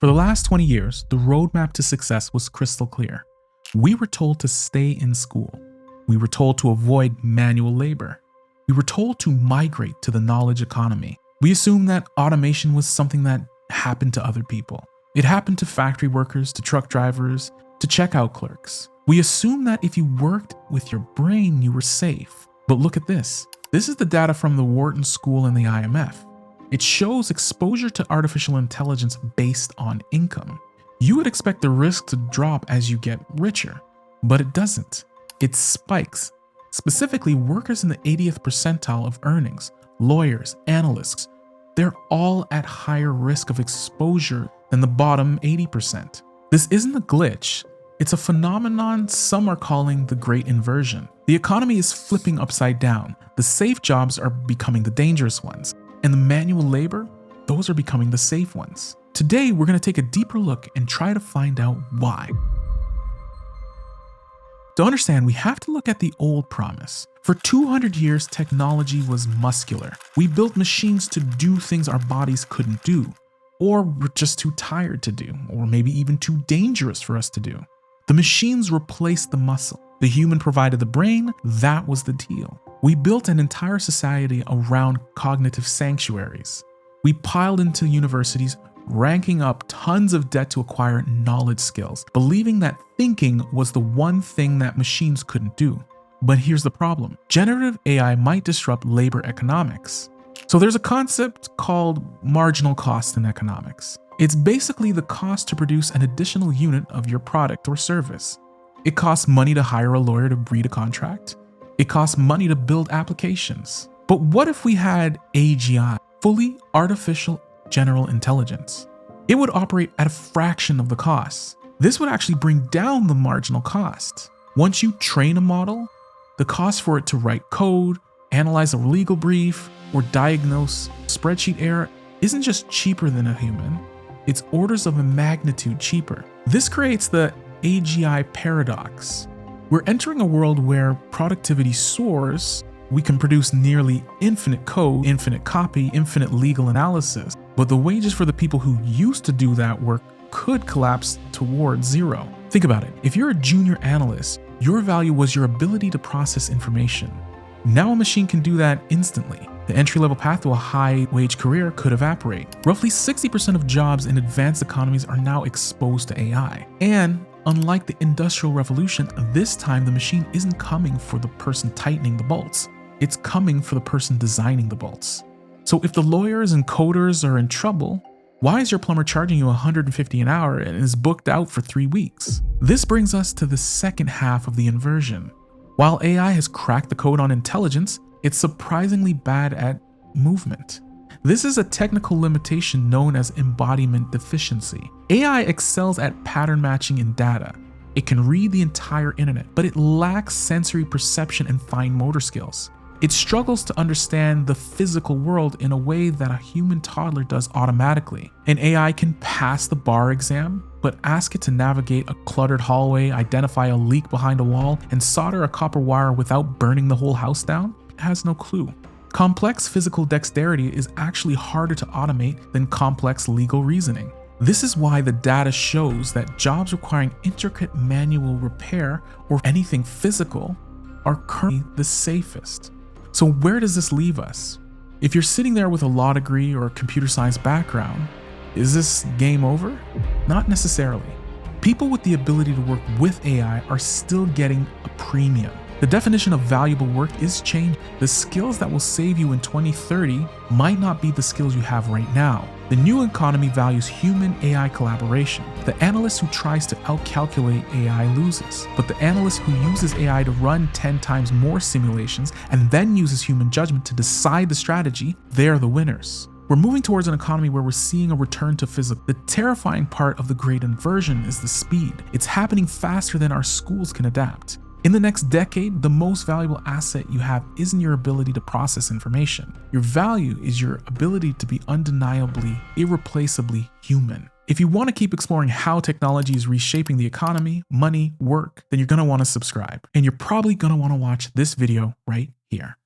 For the last 20 years, the roadmap to success was crystal clear. We were told to stay in school. We were told to avoid manual labor. We were told to migrate to the knowledge economy. We assumed that automation was something that happened to other people. It happened to factory workers, to truck drivers, to checkout clerks. We assumed that if you worked with your brain, you were safe. But look at this. This is the data from the Wharton School and the IMF. It shows exposure to artificial intelligence based on income. You would expect the risk to drop as you get richer, but it doesn't. It spikes. Specifically, workers in the 80th percentile of earnings, lawyers, analysts, they're all at higher risk of exposure than the bottom 80%. This isn't a glitch. It's a phenomenon some are calling the Great Inversion. The economy is flipping upside down. The safe jobs are becoming the dangerous ones, and the manual labor, those are becoming the safe ones. Today, we're going to take a deeper look and try to find out why. To understand, we have to look at the old promise. For 200 years, technology was muscular. We built machines to do things our bodies couldn't do, or were just too tired to do, or maybe even too dangerous for us to do. The machines replaced the muscle. The human provided the brain. That was the deal. We built an entire society around cognitive sanctuaries. We piled into universities, ranking up tons of debt to acquire knowledge skills, believing that thinking was the one thing that machines couldn't do. But here's the problem. Generative AI might disrupt labor economics. So there's a concept called marginal cost in economics. It's basically the cost to produce an additional unit of your product or service. It costs money to hire a lawyer to read a contract. It costs money to build applications. But what if we had AGI, fully artificial general intelligence? It would operate at a fraction of the cost. This would actually bring down the marginal cost. Once you train a model, the cost for it to write code, analyze a legal brief, or diagnose spreadsheet error isn't just cheaper than a human, it's orders of a magnitude cheaper. This creates the AGI paradox. We're entering a world where productivity soars. We can produce nearly infinite code, infinite copy, infinite legal analysis, but the wages for the people who used to do that work could collapse towards zero. Think about it. If you're a junior analyst, your value was your ability to process information. Now a machine can do that instantly. The entry-level path to a high-wage career could evaporate. Roughly 60% of jobs in advanced economies are now exposed to AI. And unlike the Industrial Revolution, this time the machine isn't coming for the person tightening the bolts. It's coming for the person designing the bolts. So if the lawyers and coders are in trouble, why is your plumber charging you $150 an hour and is booked out for 3 weeks? This brings us to the second half of the inversion. While AI has cracked the code on intelligence, it's surprisingly bad at movement. This is a technical limitation known as embodiment deficiency. AI excels at pattern matching in data. It can read the entire internet, but it lacks sensory perception and fine motor skills. It struggles to understand the physical world in a way that a human toddler does automatically. An AI can pass the bar exam, but ask it to navigate a cluttered hallway, identify a leak behind a wall, and solder a copper wire without burning the whole house down? It has no clue. Complex physical dexterity is actually harder to automate than complex legal reasoning. This is why the data shows that jobs requiring intricate manual repair or anything physical are currently the safest. So where does this leave us? If you're sitting there with a law degree or a computer science background, is this game over? Not necessarily. People with the ability to work with AI are still getting a premium. The definition of valuable work is changing. The skills that will save you in 2030 might not be the skills you have right now. The new economy values human-AI collaboration. The analyst who tries to outcalculate AI loses, but the analyst who uses AI to run 10 times more simulations and then uses human judgment to decide the strategy, they're the winners. We're moving towards an economy where we're seeing a return to physics. The terrifying part of the Great Inversion is the speed. It's happening faster than our schools can adapt. In the next decade, the most valuable asset you have isn't your ability to process information. Your value is your ability to be undeniably, irreplaceably human. If you want to keep exploring how technology is reshaping the economy, money, work, then you're going to want to subscribe. And you're probably going to want to watch this video right here.